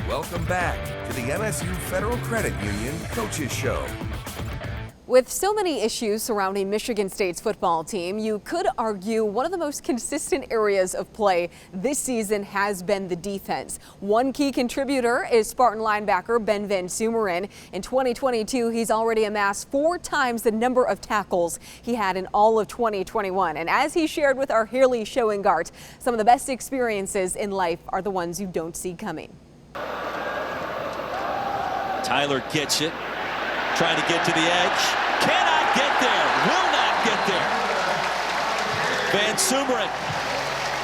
Welcome back to the MSU Federal Credit Union Coaches Show. With so many issues surrounding Michigan State's football team, you could argue one of the most consistent areas of play this season has been the defense. One key contributor is Spartan linebacker Ben VanSumeren. In 2022, he's already amassed 4 times the number of tackles he had in all of 2021. And as he shared with our Haley Showingart, some of the best experiences in life are the ones you don't see coming. Tyler gets it. Trying to get to the edge. Cannot get there. Will not get there. VanSumeren,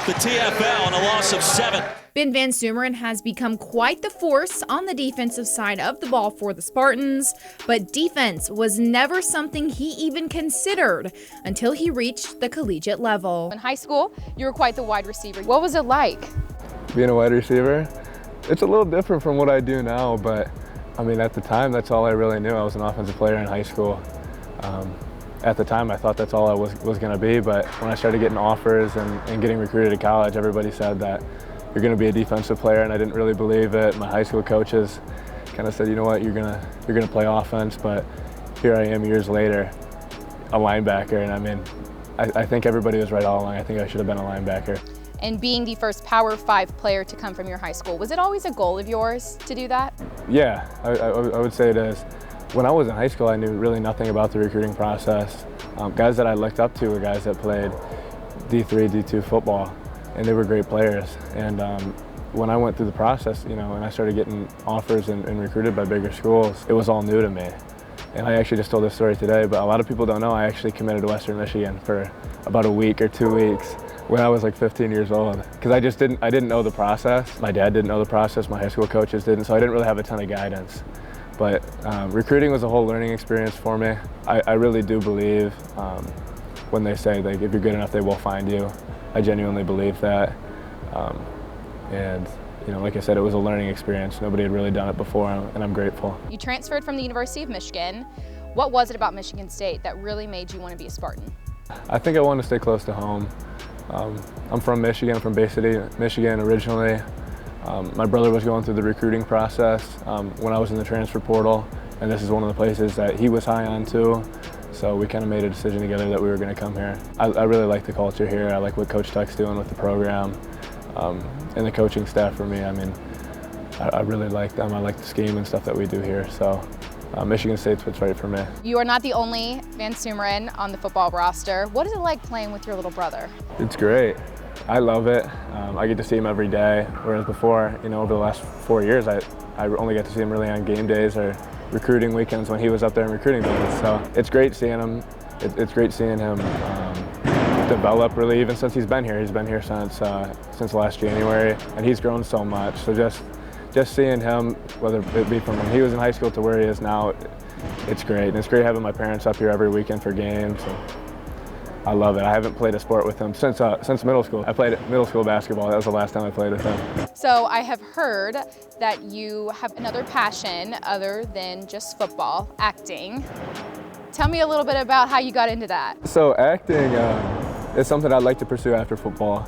the TFL, on a loss of 7. Ben VanSumeren has become quite the force on the defensive side of the ball for the Spartans, but defense was never something he even considered until he reached the collegiate level. In high school, you were quite the wide receiver. What was it like? Being a wide receiver, it's a little different from what I do now, but I mean, at the time, that's all I really knew. I was an offensive player in high school. At the time, I thought that's all I was going to be, but when I started getting offers and getting recruited to college, everybody said that you're going to be a defensive player, and I didn't really believe it. My high school coaches kind of said, you know what, you're gonna play offense, but here I am years later, a linebacker, and I mean, I think everybody was right all along. I think I should have been a linebacker. And being the first Power 5 player to come from your high school, was it always a goal of yours to do that? Yeah, I would say it is. When I was in high school, I knew really nothing about the recruiting process. Guys that I looked up to were guys that played D3, D2 football, and they were great players. And when I went through the process, you know, and I started getting offers and recruited by bigger schools, it was all new to me. And I actually just told this story today, but a lot of people don't know I actually committed to Western Michigan for about a week or 2 weeks. When I was like 15 years old, because I didn't know the process. My dad didn't know the process, my high school coaches didn't, so I didn't really have a ton of guidance. But recruiting was a whole learning experience for me. I really do believe when they say like, if you're good enough, they will find you. I genuinely believe that. And you know, like I said, it was a learning experience. Nobody had really done it before, and I'm grateful. You transferred from the University of Michigan. What was it about Michigan State that really made you want to be a Spartan? I think I wanted to stay close to home. I'm from Michigan, from Bay City, Michigan originally. My brother was going through the recruiting process when I was in the transfer portal, and this is one of the places that he was high on too. So we kind of made a decision together that we were going to come here. I really like the culture here. I like what Coach Tuck's doing with the program and the coaching staff for me. I mean, I really like them. I like the scheme and stuff that we do here. So Michigan State's what's right for me. You are not the only VanSumeren on the football roster. What is it like playing with your little brother? It's great. I love it. I get to see him every day, whereas before, you know, over the last 4 years, I only got to see him really on game days or recruiting weekends when he was up there in recruiting meetings. So it's great seeing him. It's great seeing him develop really, even since he's been here. He's been here since last January, and he's grown so much. So just seeing him, whether it be from when he was in high school to where he is now, it's great. And it's great having my parents up here every weekend for games. And I love it. I haven't played a sport with him since middle school. I played middle school basketball. That was the last time I played with him. So I have heard that you have another passion other than just football, acting. Tell me a little bit about how you got into that. So acting is something I'd like to pursue after football.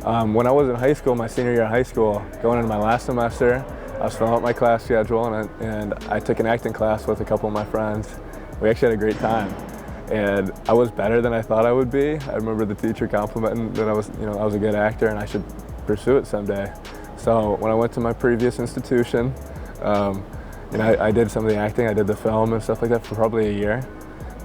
When I was in high school, my senior year of high school, going into my last semester, I was filling out my class schedule, and I took an acting class with a couple of my friends. We actually had a great time, and I was better than I thought I would be. I remember the teacher complimenting that I was a good actor and I should pursue it someday. So when I went to my previous institution, I did some of the acting. I did the film and stuff like that for probably a year,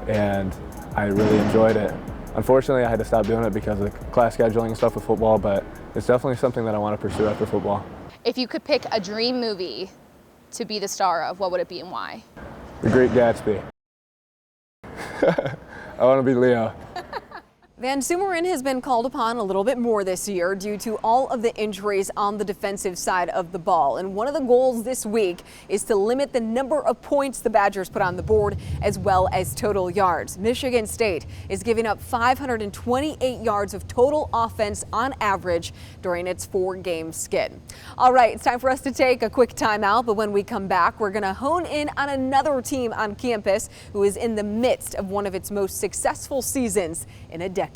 and I really enjoyed it. Unfortunately, I had to stop doing it because of the class scheduling and stuff with football, but it's definitely something that I want to pursue after football. If you could pick a dream movie to be the star of, what would it be and why? The Great Gatsby. I want to be Leo. VanSumeren has been called upon a little bit more this year due to all of the injuries on the defensive side of the ball. And one of the goals this week is to limit the number of points the Badgers put on the board as well as total yards. Michigan State is giving up 528 yards of total offense on average during its 4-game skid. All right, it's time for us to take a quick timeout, but when we come back, we're going to hone in on another team on campus who is in the midst of one of its most successful seasons in a decade.